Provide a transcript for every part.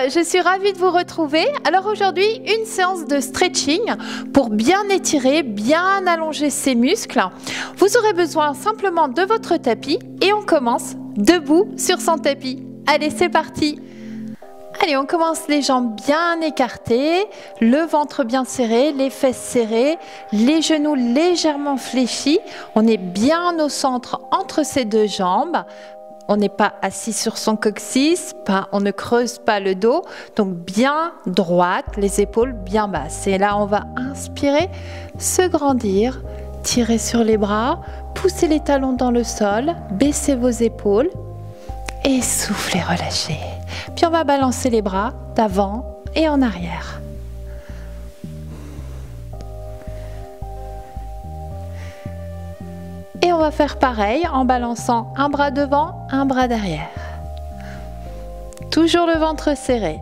je suis ravie de vous retrouver. Alors aujourd'hui, une séance de stretching pour bien étirer, bien allonger ses muscles. Vous aurez besoin simplement de votre tapis et on commence debout sur son tapis. Allez, c'est parti! Allez, on commence les jambes bien écartées, le ventre bien serré, les fesses serrées, les genoux légèrement fléchis. On est bien au centre entre ces deux jambes. On n'est pas assis sur son coccyx, on ne creuse pas le dos. Donc bien droite, les épaules bien basses. Et là, on va inspirer, se grandir, tirer sur les bras, pousser les talons dans le sol, baisser vos épaules et souffler, relâcher. Puis on va balancer les bras d'avant et en arrière. Et on va faire pareil en balançant un bras devant, un bras derrière. Toujours le ventre serré.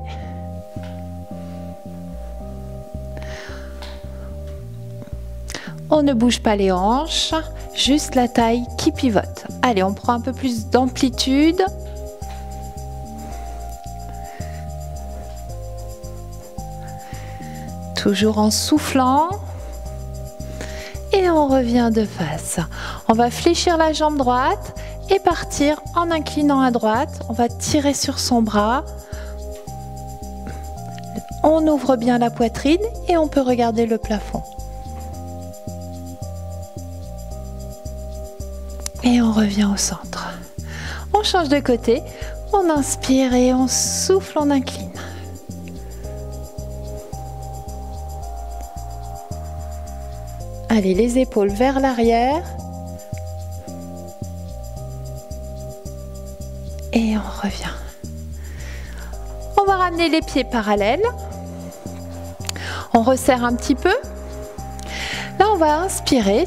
On ne bouge pas les hanches, juste la taille qui pivote. Allez, on prend un peu plus d'amplitude. Toujours en soufflant. Et on revient de face. On va fléchir la jambe droite et partir en inclinant à droite. On va tirer sur son bras. On ouvre bien la poitrine et on peut regarder le plafond. Et on revient au centre. On change de côté. On inspire et on souffle, on incline. Allez, les épaules vers l'arrière. Et on revient. On va ramener les pieds parallèles. On resserre un petit peu. Là, on va inspirer,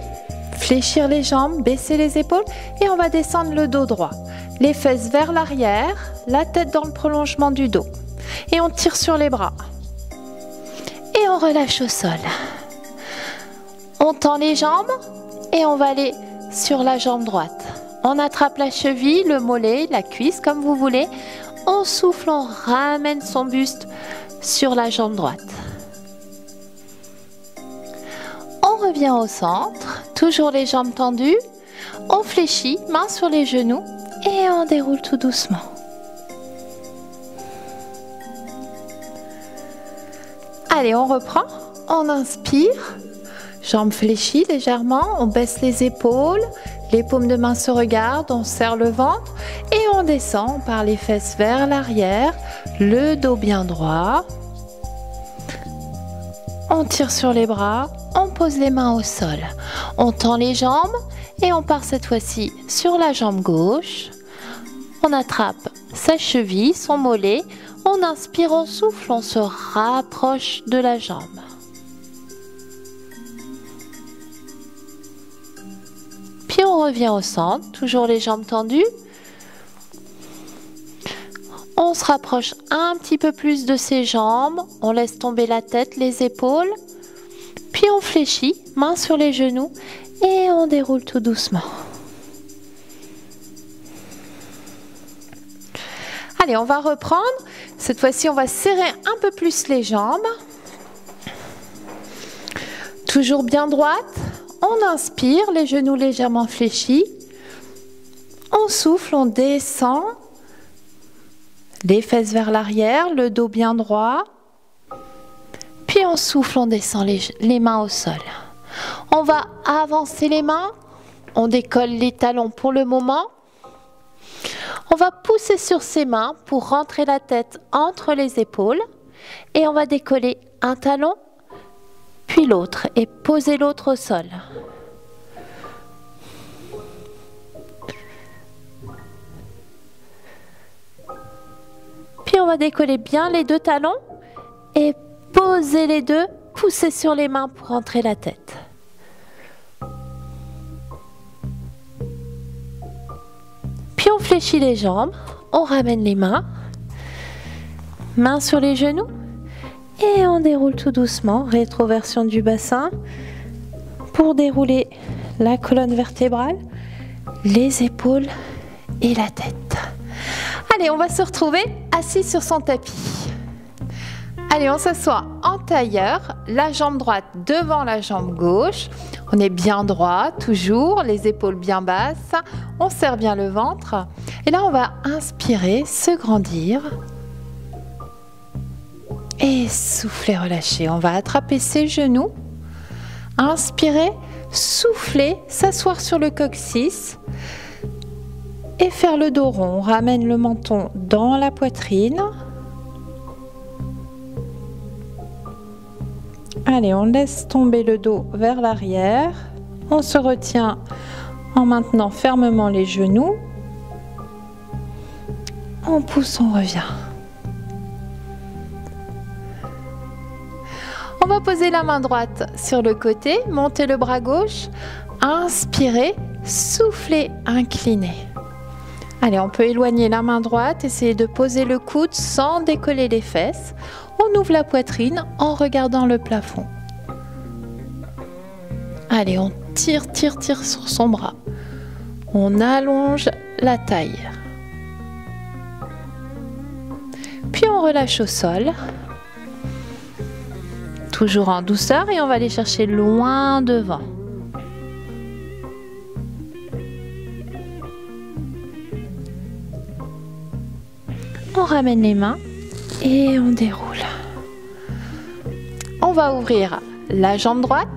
fléchir les jambes, baisser les épaules et on va descendre le dos droit. Les fesses vers l'arrière, la tête dans le prolongement du dos. Et on tire sur les bras. Et on relâche au sol. On tend les jambes et on va aller sur la jambe droite. On attrape la cheville, le mollet, la cuisse comme vous voulez. On souffle, on ramène son buste sur la jambe droite. On revient au centre, toujours les jambes tendues. On fléchit, main sur les genoux et on déroule tout doucement. Allez, on reprend. On inspire. Jambes fléchies légèrement, on baisse les épaules, les paumes de main se regardent, on serre le ventre et on descend par les fesses vers l'arrière, le dos bien droit. On tire sur les bras, on pose les mains au sol. On tend les jambes et on part cette fois-ci sur la jambe gauche. On attrape sa cheville, son mollet. On inspire, on souffle, on se rapproche de la jambe. Puis on revient au centre, toujours les jambes tendues. On se rapproche un petit peu plus de ses jambes. On laisse tomber la tête, les épaules. Puis on fléchit, main sur les genoux et on déroule tout doucement. Allez, on va reprendre. Cette fois-ci, on va serrer un peu plus les jambes. Toujours bien droite. On inspire, les genoux légèrement fléchis. On souffle, on descend. Les fesses vers l'arrière, le dos bien droit. Puis on souffle, on descend les mains au sol. On va avancer les mains. On décolle les talons pour le moment. On va pousser sur ses mains pour rentrer la tête entre les épaules. Et on va décoller un talon, puis l'autre et poser l'autre au sol. Puis on va décoller bien les deux talons et poser les deux, pousser sur les mains pour rentrer la tête. Puis on fléchit les jambes, on ramène les mains, mains sur les genoux. Et on déroule tout doucement, rétroversion du bassin pour dérouler la colonne vertébrale, les épaules et la tête. Allez, on va se retrouver assis sur son tapis. Allez, on s'assoit en tailleur, la jambe droite devant la jambe gauche. On est bien droit, toujours, les épaules bien basses. On serre bien le ventre. Et là, on va inspirer, se grandir. Et souffler, relâcher. On va attraper ses genoux. Inspirer, souffler, s'asseoir sur le coccyx. Et faire le dos rond. On ramène le menton dans la poitrine. Allez, on laisse tomber le dos vers l'arrière. On se retient en maintenant fermement les genoux. On pousse, on revient. On va poser la main droite sur le côté, monter le bras gauche, inspirer, souffler, incliner. Allez, on peut éloigner la main droite, essayer de poser le coude sans décoller les fesses. On ouvre la poitrine en regardant le plafond. Allez, on tire sur son bras. On allonge la taille. Puis on relâche au sol. Toujours en douceur et on va aller chercher loin devant. On ramène les mains et on déroule. On va ouvrir la jambe droite.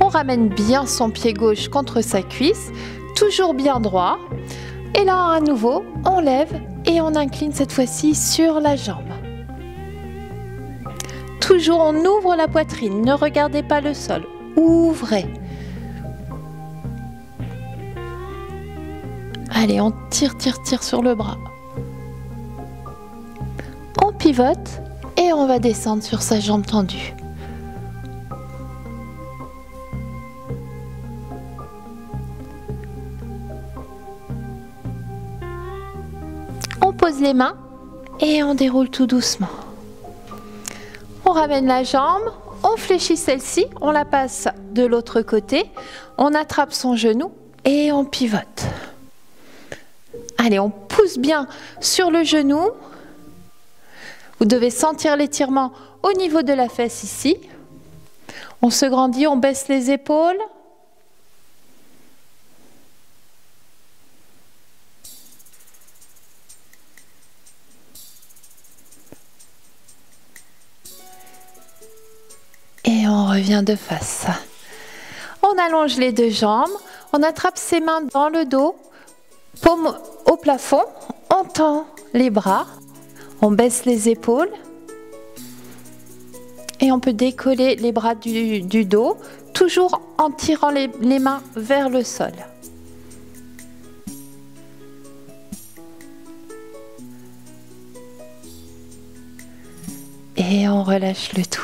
On ramène bien son pied gauche contre sa cuisse, toujours bien droit. Et là, à nouveau, on lève et on incline cette fois-ci sur la jambe. Toujours, on ouvre la poitrine, ne regardez pas le sol, ouvrez. Allez, on tire sur le bras. On pivote et on va descendre sur sa jambe tendue. On pose les mains et on déroule tout doucement. On ramène la jambe, on fléchit celle-ci, on la passe de l'autre côté, on attrape son genou et on pivote. Allez, on pousse bien sur le genou. Vous devez sentir l'étirement au niveau de la fesse ici. On se grandit, on baisse les épaules. Et on revient de face. On allonge les deux jambes, on attrape ses mains dans le dos, paume au plafond, on tend les bras, on baisse les épaules et on peut décoller les bras du dos, toujours en tirant les mains vers le sol. Et on relâche le tout.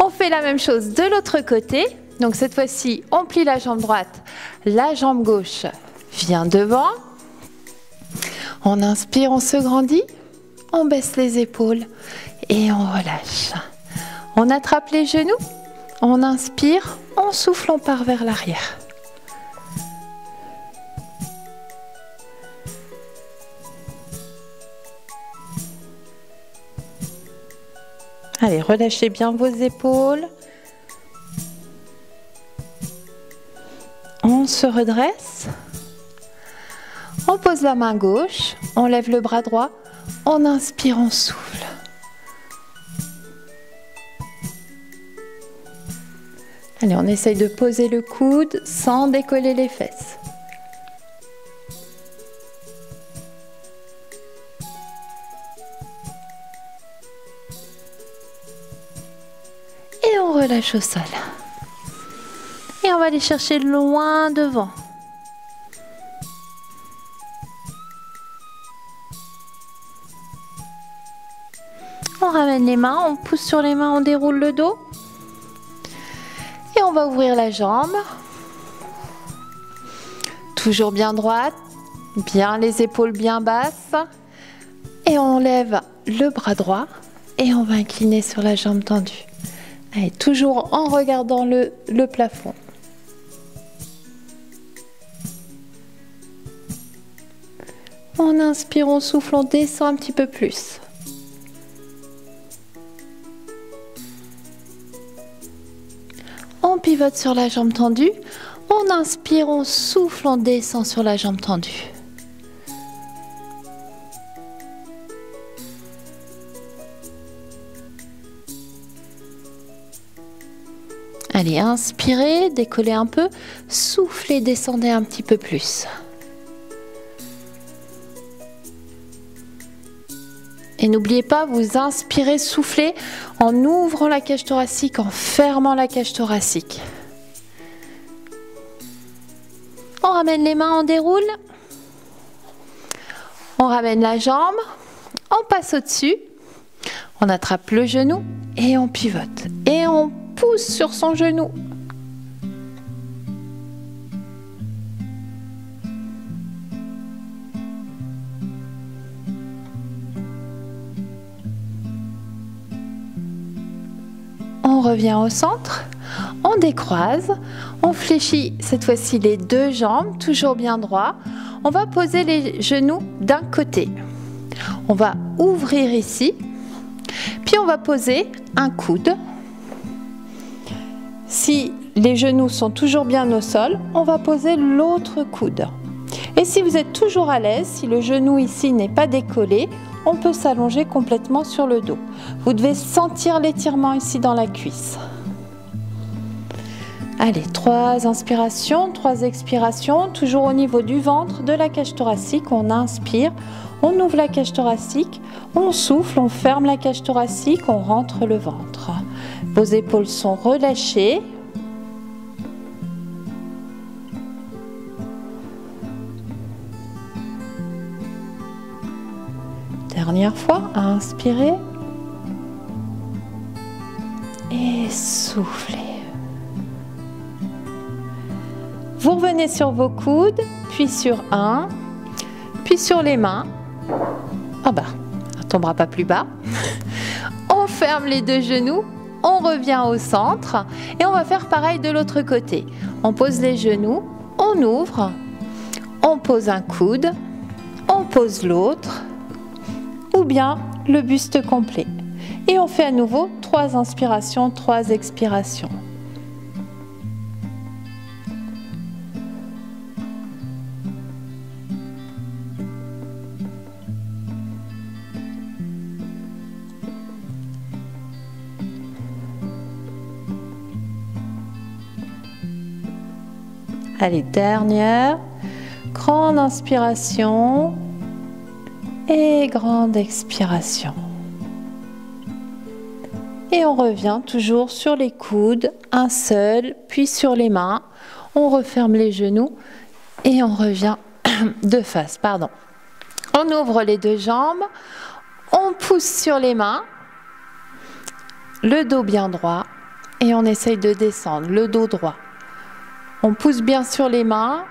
On fait la même chose de l'autre côté. Donc cette fois-ci, on plie la jambe droite, la jambe gauche vient devant. On inspire, on se grandit, on baisse les épaules et on relâche. On attrape les genoux, on inspire, on souffle, on part vers l'arrière. Allez, relâchez bien vos épaules. On se redresse. On pose la main gauche, on lève le bras droit, on inspire, on souffle. Allez, on essaye de poser le coude sans décoller les fesses. Et on relâche au sol. Et on va aller chercher loin devant. On ramène les mains, on pousse sur les mains, on déroule le dos. Et on va ouvrir la jambe. Toujours bien droite, bien les épaules bien basses. Et on lève le bras droit et on va incliner sur la jambe tendue. Allez, toujours en regardant le plafond. On inspire, on souffle, on descend un petit peu plus. pivote sur la jambe tendue. On inspire, on souffle, on descend sur la jambe tendue. Allez, inspirez, décollez un peu, soufflez, descendez un petit peu plus. Et n'oubliez pas, vous inspirez, soufflez en ouvrant la cage thoracique, en fermant la cage thoracique. On ramène les mains, on déroule. On ramène la jambe, on passe au-dessus. On attrape le genou et on pivote. Et on pousse sur son genou. On revient au centre, on décroise, on fléchit cette fois-ci les deux jambes, toujours bien droit. On va poser les genoux d'un côté. On va ouvrir ici, puis on va poser un coude. Si les genoux sont toujours bien au sol, on va poser l'autre coude. Et si vous êtes toujours à l'aise, si le genou ici n'est pas décollé, on peut s'allonger complètement sur le dos. Vous devez sentir l'étirement ici dans la cuisse. Allez, 3 inspirations, 3 expirations, toujours au niveau du ventre, de la cage thoracique. On inspire, on ouvre la cage thoracique, on souffle, on ferme la cage thoracique, on rentre le ventre. Vos épaules sont relâchées. Dernière fois, inspirez et soufflez. Vous revenez sur vos coudes, puis sur un, puis sur les mains. Ah bah, on ne tombera pas plus bas. On ferme les deux genoux, on revient au centre et on va faire pareil de l'autre côté. On pose les genoux, on ouvre, on pose un coude, on pose l'autre, ou bien le buste complet. Et on fait à nouveau 3 inspirations, 3 expirations. Allez, dernière, grande inspiration et grande expiration. Et on revient toujours sur les coudes, un seul, puis sur les mains. On referme les genoux et on revient de face, pardon. On ouvre les deux jambes, on pousse sur les mains, le dos bien droit et on essaye de descendre, le dos droit. On pousse bien sur les mains.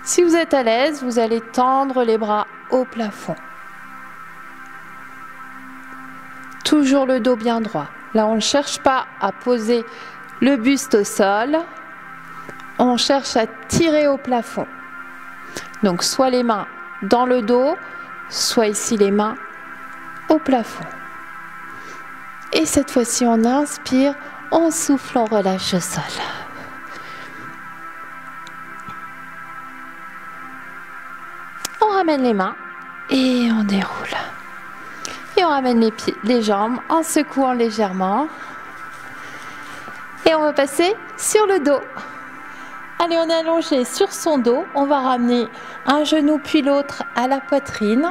Si vous êtes à l'aise, vous allez tendre les bras au plafond. Toujours le dos bien droit. Là, on ne cherche pas à poser le buste au sol. On cherche à tirer au plafond. Donc, soit les mains dans le dos, soit ici les mains au plafond. Et cette fois-ci, on inspire, on souffle, on relâche le sol. On ramène les mains et on déroule. Et on ramène les pieds, les jambes en secouant légèrement. Et on va passer sur le dos. Allez, on est allongé sur son dos. On va ramener un genou puis l'autre à la poitrine.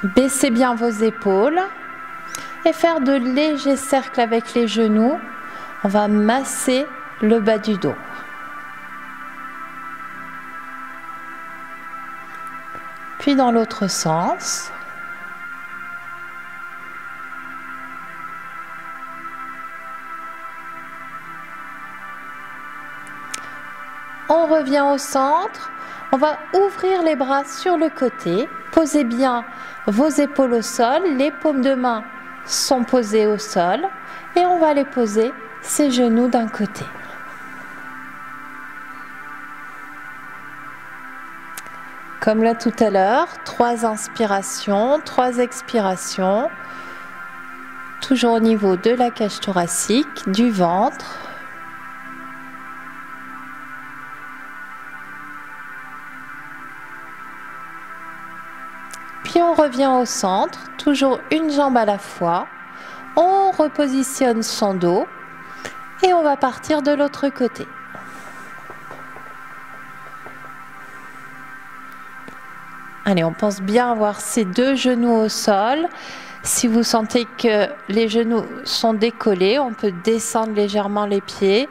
Baissez bien vos épaules. Et faire de légers cercles avec les genoux. On va masser le bas du dos. Puis dans l'autre sens. On revient au centre. On va ouvrir les bras sur le côté. Posez bien vos épaules au sol. Les paumes de main sont posées au sol. Et on va aller poser ses genoux d'un côté. Comme là tout à l'heure, 3 inspirations, 3 expirations. toujours au niveau de la cage thoracique, du ventre. Puis on revient au centre, toujours une jambe à la fois. On repositionne son dos et on va partir de l'autre côté. Allez, on pense bien avoir ses deux genoux au sol. Si vous sentez que les genoux sont décollés, on peut descendre légèrement les pieds.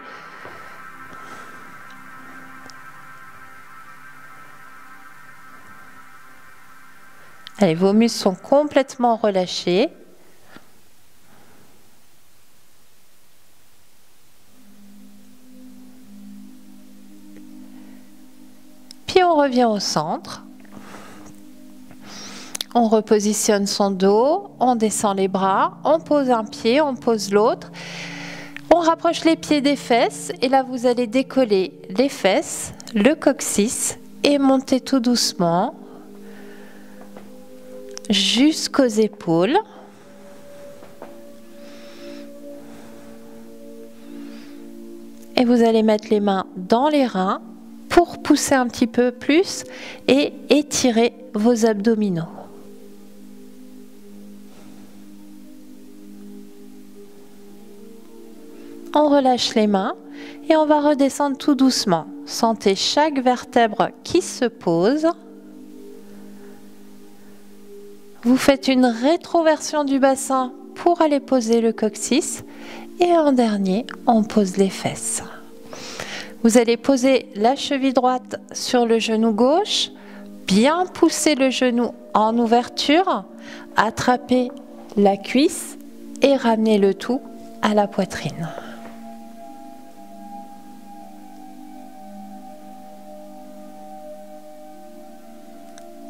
Allez, vos muscles sont complètement relâchés. Puis on revient au centre. On repositionne son dos, on descend les bras, on pose un pied, on pose l'autre. On rapproche les pieds des fesses et là vous allez décoller les fesses, le coccyx et monter tout doucement jusqu'aux épaules. Et vous allez mettre les mains dans les reins pour pousser un petit peu plus et étirer vos abdominaux. On relâche les mains et on va redescendre tout doucement. Sentez chaque vertèbre qui se pose. Vous faites une rétroversion du bassin pour aller poser le coccyx. Et en dernier, on pose les fesses. Vous allez poser la cheville droite sur le genou gauche, bien pousser le genou en ouverture, attraper la cuisse et ramener le tout à la poitrine.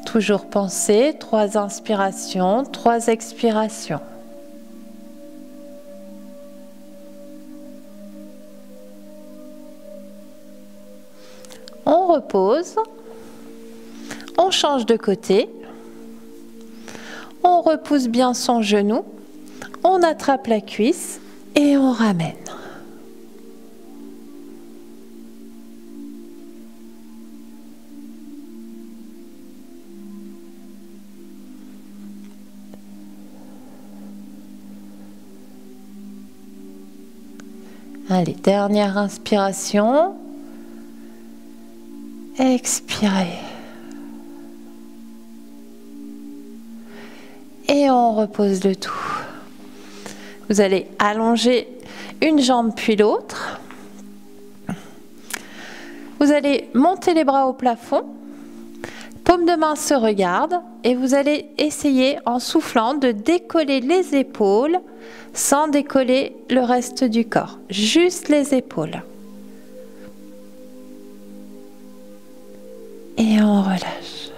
Toujours penser 3 inspirations, 3 expirations. On repose, on change de côté, on repousse bien son genou, on attrape la cuisse et on ramène. Allez, dernière inspiration. Expirez. Et on repose le tout. Vous allez allonger une jambe puis l'autre. Vous allez monter les bras au plafond. Paume de main se regarde et vous allez essayer en soufflant de décoller les épaules sans décoller le reste du corps. Juste les épaules. Et on relâche.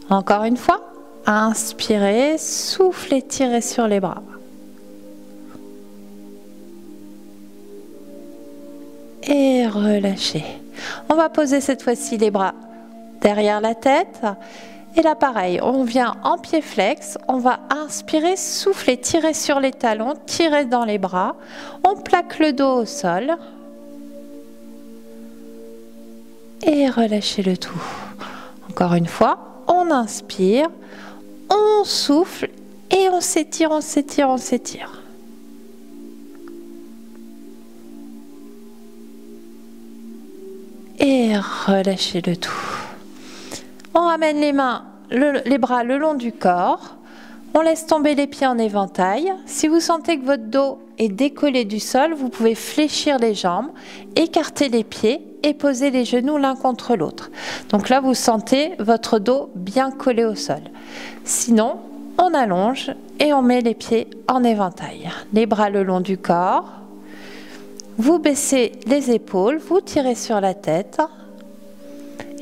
Encore une fois, inspirez, soufflez, tirez sur les bras. Et relâchez. On va poser cette fois-ci les bras derrière la tête. Et là, pareil, on vient en pied flex. On va inspirer, souffler, tirer sur les talons, tirer dans les bras. On plaque le dos au sol. Et relâchez le tout. Encore une fois, on inspire, on souffle et on s'étire, on s'étire, on s'étire. Et relâchez le tout. On ramène les mains, les bras le long du corps. On laisse tomber les pieds en éventail. Si vous sentez que votre dos est décollé du sol, vous pouvez fléchir les jambes, écarter les pieds et poser les genoux l'un contre l'autre. Donc là, vous sentez votre dos bien collé au sol. Sinon, on allonge et on met les pieds en éventail. Les bras le long du corps. Vous baissez les épaules, vous tirez sur la tête.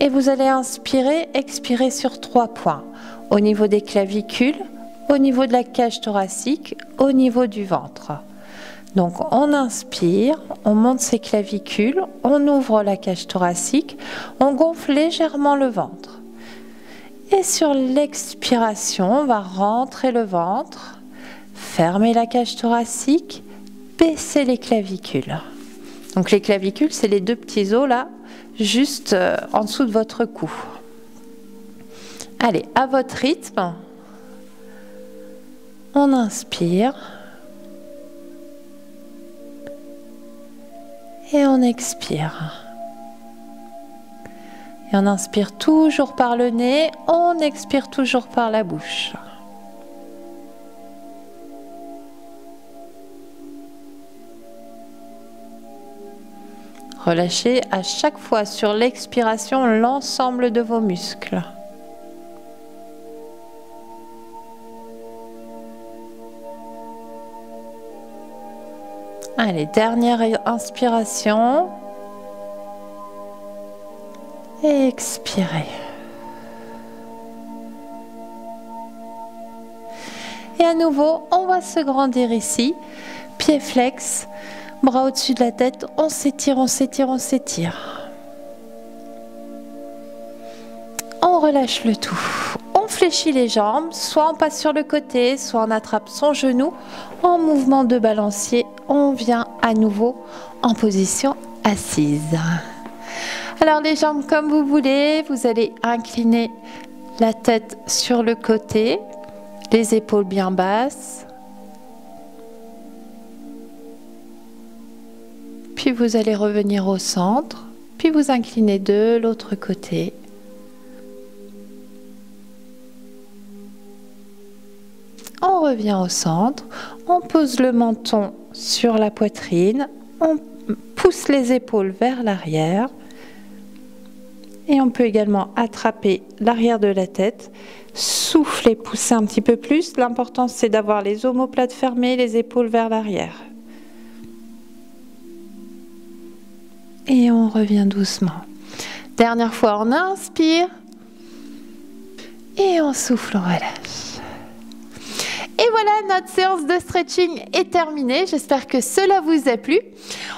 Et vous allez inspirer, expirer sur 3 points. Au niveau des clavicules, au niveau de la cage thoracique, au niveau du ventre. Donc on inspire, on monte ses clavicules, on ouvre la cage thoracique, on gonfle légèrement le ventre. Et sur l'expiration, on va rentrer le ventre, fermez la cage thoracique, baissez les clavicules. Donc les clavicules, c'est les deux petits os là, juste en dessous de votre cou. Allez, à votre rythme, on inspire et on expire. Et on inspire toujours par le nez, on expire toujours par la bouche. Relâchez à chaque fois sur l'expiration l'ensemble de vos muscles. Allez, dernière inspiration. Et expirez. Et à nouveau, on va se grandir ici. Pieds flex, bras au-dessus de la tête. On s'étire, on s'étire, on s'étire. On relâche le tout. On fléchit les jambes. Soit on passe sur le côté, soit on attrape son genou. En mouvement de balancier, on vient à nouveau en position assise. Alors les jambes comme vous voulez, vous allez incliner la tête sur le côté, les épaules bien basses. Puis vous allez revenir au centre, puis vous inclinez de l'autre côté. On revient au centre, on pose le menton sur la poitrine, on pousse les épaules vers l'arrière. Et on peut également attraper l'arrière de la tête, souffler, pousser un petit peu plus. L'important, c'est d'avoir les omoplates fermées, les épaules vers l'arrière. Et on revient doucement. Dernière fois, on inspire. Et on souffle, on relâche. Et voilà, notre séance de stretching est terminée. J'espère que cela vous a plu.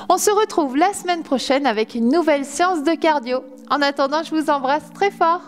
On se retrouve la semaine prochaine avec une nouvelle séance de cardio. En attendant, je vous embrasse très fort.